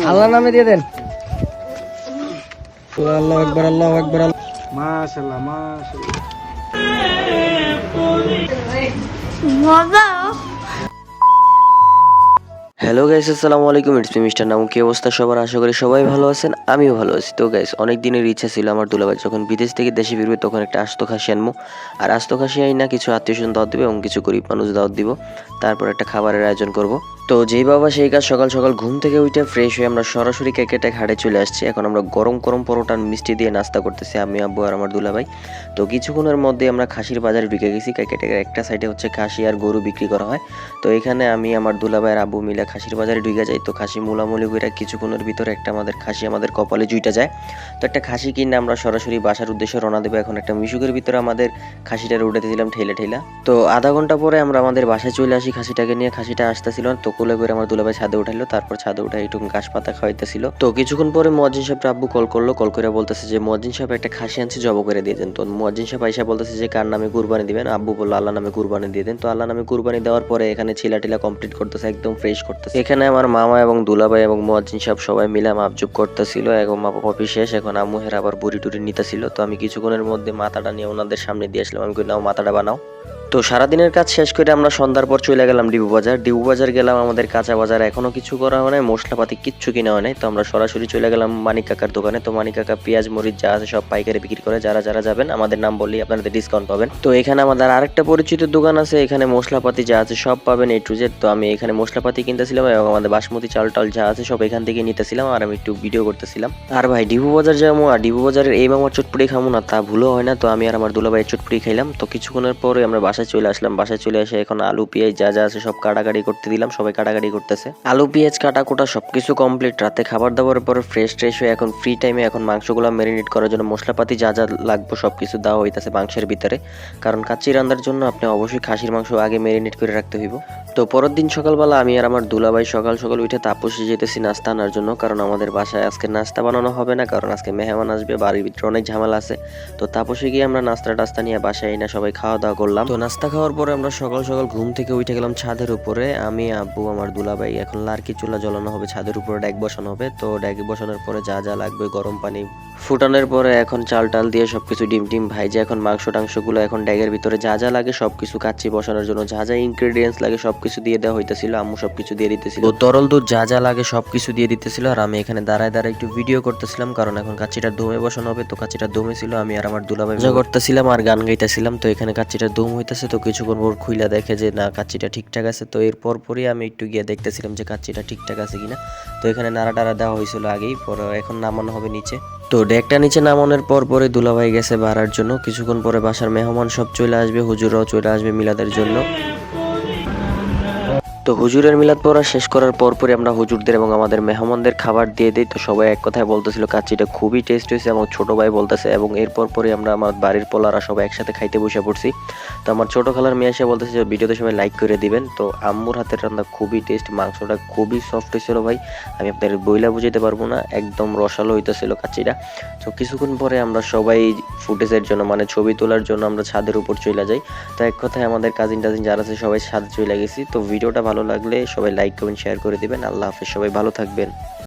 আল্লাহর নামে দিয়ে দেন। আল্লাহু আকবার, আল্লাহু আকবার। মাশাআল্লাহ, মাশাআল্লাহ। মজা। হ্যালো গাইস, আসসালামু আলাইকুম। It's me mister Namu. কি অবস্থা সবার? আশা করি সবাই ভালো আছেন, আমিও ভালো আছি। তো গাইস, অনেক দিনের ইচ্ছা ছিল আমার দুলাভাই যখন বিদেশ থেকে দেশে ফিরবে তখন একটা আস্ত খাসি আনবো। আর আস্ত খাসি আই না কিছু আত্মীয় স্বজন দাওয়াত দিবে এবং কিছু গরিব মানুষ দাওয়াত দিব, তারপর একটা খাবারের আয়োজন করব। তো যেই বাবা সেই কাজ। সকাল সকাল ঘুম থেকে উঠে ফ্রেশ হয়ে আমরা সরাসরি কেকেটে হাটে চলে আসছি। এখন আমরা গরম গরম পরোটা মিষ্টি দিয়ে নাস্তা করতেছি আমি, আব্বু আর আমার দুলাভাই। তো কিছুক্ষণের মধ্যে আমরা খাসির বাজারে ঢুকে গেছি। কেকেটের একটা সাইডে হচ্ছে খাসি আর গরু বিক্রি করা হয়। তো এখানে আমি আমার দুলাভাই আর আব্বু মিলে খাসির বাজারে ঢুকে যাই। তো খাসি মূলামূলি করে কিছুক্ষণের ভিতরে একটা আমাদের খাসি আমাদের কপালে জুইটা যায়। তো একটা খাসি কিনে আমরা সরাসরি বাসার উদ্দেশ্যে রওনা দেবো। এখন একটা মিশুকের ভিতরে আমাদের খাসিটা উঠাতে দিলাম ঠেলা ঠেলা। তো আধা ঘন্টা পরে আমরা আমাদের বাসায় চলে আসি খাসিটাকে নিয়ে। খাসিটা আসতেছিল তো কোলে করে আমার দুলাভাই ছাদে উঠাইলো, তারপর ছাদে উঠে একটু ঘাস পাতা খাওয়াইতেছিল। তো কিছুক্ষণ পরে মুয়াজ্জিন সাহেব আব্বু কল করলো, কল করে বলতেছে যে মুয়াজ্জিন সাহেব একটা খাসি আনছে, জব করে দিয়ে দেন। তো মুয়াজ্জিন সাহেব আইসা বলতেছে যে কার নামে কুরবানি দিবেন? আব্বু বললো আল্লাহ নামে কুরবানি দিয়ে দেন। তো আল্লাহ নামে কুরবানি দেওয়ার পরে এখানে ছিলা টিলা কমপ্লিট করতেছে, একদম ফ্রেশ করতেছে। এখানে আমার মামা এবং দুলাভাই এবং মুয়াজ্জিন সাহেব সবাই মিলে মাপজুপ করতেছিল এবং মাপামাপি শেষ। এখন আম্মুহের আবার বুড়ি টুড়ি নিতেছিল। তো আমি কিছুক্ষণের মধ্যে মাথাটা নিয়ে ওনাদের সামনে দিয়ে আসলাম। আমি কই নাও মাথাটা বানাও। তো সারাদিনের কাজ শেষ করে আমরা সন্ধ্যার পর চলে গেলাম ডিবু বাজার। ডিবু বাজার গেলাম আমাদের কাঁচা বাজার, এখনো কিছু করা হয় নাই, মশলাপাতি কিচ্ছু কিনা হয় নাই। তো আমরা সরাসরি চলে গেলাম মানিক কাকার দোকানে। তো মানিক কাকা পেঁয়াজ মরিচ যা আছে সব পাইকারি বিক্রি করে। যারা যারা যাবেন আমাদের নাম বললেই আপনাদের ডিসকাউন্ট পাবেন। তো এখানে আমাদের আরেকটা পরিচিত দোকান আছে, এখানে মশলাপাতি যা আছে সব পাবেন A to Z। তো আমি এখানে মশলাপাতি কিনতেছিলাম এবং আমাদের বাসমতি চাল টাল যা আছে সব এখান থেকে নিতেছিলাম আর আমি একটু ভিডিও করতেছিলাম। আর ভাই ডিবু বাজার যাবো আর ডিবু বাজারের এই মামার চটপটি খামো না তা ভুলও হয় না। তো আমি আর আমার দুলাভাইয়ের চটপটি খাইলাম। তো কিছুক্ষণের পরে আমরা বাসায় চলে আসলাম। বাসায় চলে এসে এখন আলু পেঁয়াজ যা যা আছে সব কাটাকাটি করতে দিলাম, সবাই কাটাকাটি করতেছে। আলু পেঁয়াজ কাটা কোটা সবকিছু কমপ্লিট। রাতে খাবার দাবার পরে ফ্রেশ হয়ে এখন ফ্রি টাইমে এখন মাংসগুলো ম্যারিনেট করার জন্য মশলাপাতি যা যা লাগবে সবকিছু দেওয়া হইতাছে মাংসের ভিতরে। কারণ কাচ্চি রান্নার জন্য আপনি অবশ্যই খাসির মাংস আগে ম্যারিনেট করে রাখতে হইব। তো পরের দিন সকালবেলা আমি আর আমার দুলাভাই সকাল সকাল উঠে তাপসে যেতেছি নাস্তা আনার জন্য। কারণ আমাদের বাসায় আজকে নাস্তা বানানো হবে না, কারণ আজকে মেহমান আসবে, বাড়ির ভিতরে অনেক ঝামেলা আছে। তো তাপসে গিয়ে আমরা নাস্তা টাস্তা নিয়ে বাসায় এনে সবাই খাওয়া দাওয়া করলাম। তো নাস্তা খাওয়ার পরে আমরা সকাল সকাল ঘুম থেকে উঠে গেলাম ছাদের উপরে। আমি আব্বু আমার দুলাভাই। এখন লার্কি চুলা জ্বালানো হবে, ছাদের উপরে ডেক বসানো হবে। তো ডেক বসানোর পরে যা যা লাগবে গরম পানি ফুটানোর পরে এখন চাল টাল দিয়ে সবকিছু ডিম টিম ভাইজে এখন মাংস টাংসগুলো এখন ড্যাগের ভিতরে যা যা লাগে সবকিছু কাচ্চি বসানোর জন্য যা যা ইনগ্রেডিয়েন্টস লাগে সবকিছু দিয়ে দেওয়া হইতেছিল। আম্মু সবকিছু দিয়ে দিতেছিল, তরল দুধ যা যা লাগে সবকিছু দিয়ে দিতেছিল। আর আমি এখানে দাঁড়ায় দাঁড়ায় একটু ভিডিও করতেছিলাম, কারণ এখন কাচ্চিটার দমে বসানো হবে। তো কাচ্চিটার দমে ছিল, আমি আর আমার দুলাভাই মজা করতেছিলাম আর গান গাইতেছিলাম। তো এখানে কাচ্চিটার দম হইতেছে। তো কিছুক্ষণ পর খুইলা দেখে যে না কাচ্চিটা ঠিকঠাক আছে। তো এরপর পরই আমি একটু গিয়ে দেখতেছিলাম যে কাচ্চিটা ঠিকঠাক আছে কিনা। তো এখানে নাড়া টাড়া দেওয়া হয়েছিল আগেই, পরে এখন নামানো হবে নিচে। তো ডেকটা নিচে নামানোর পর পরে দুলাভাই গেছে বাড়ার জন্য। কিছুক্ষণ পরে বাসার মেহমান সব চলে আসবে, হুজুররাও চলে আসবে মিলাদের জন্য। তো হুজুরের মিলাদ পড়া শেষ করার পরপরই আমরা হুজুরদের এবং আমাদের মেহমানদের খাবার দিয়ে দিই। তো সবাই এক কথায় বলতেছিল কাচ্চিটা খুবই টেস্ট হয়েছে এবং ছোট ভাই বলতেছে। এবং এরপর পরে আমরা আমার বাড়ির পোলারা সবাই একসাথে খাইতে বসে পড়ছি। তো আমার ছোট খালার মেয়ে এসে বলতেছে যে ভিডিওতে সবাই লাইক করে দিবেন। তো আম্মুর হাতের রান্না খুবই টেস্ট, মাংসটা খুবই সফট হয়েছিল ভাই, আমি আপনাদের বইলা বুঝাইতে পারবো না, একদম রসালো হইতেছিল কাচ্চিটা। তো কিছুক্ষণ পরে আমরা সবাই ফুটেজের জন্য মানে ছবি তোলার জন্য আমরা ছাদের উপর চলে যাই। তো এক কথায় আমাদের কাজিন টাজিন যারা আছে সবাই ছাদে চলে গেছি। তো ভিডিওটা ভালো লাগলে সবাই লাইক কমেন্ট শেয়ার করে দিবেন। আল্লাহ হাফেজ, সবাই ভালো থাকবেন।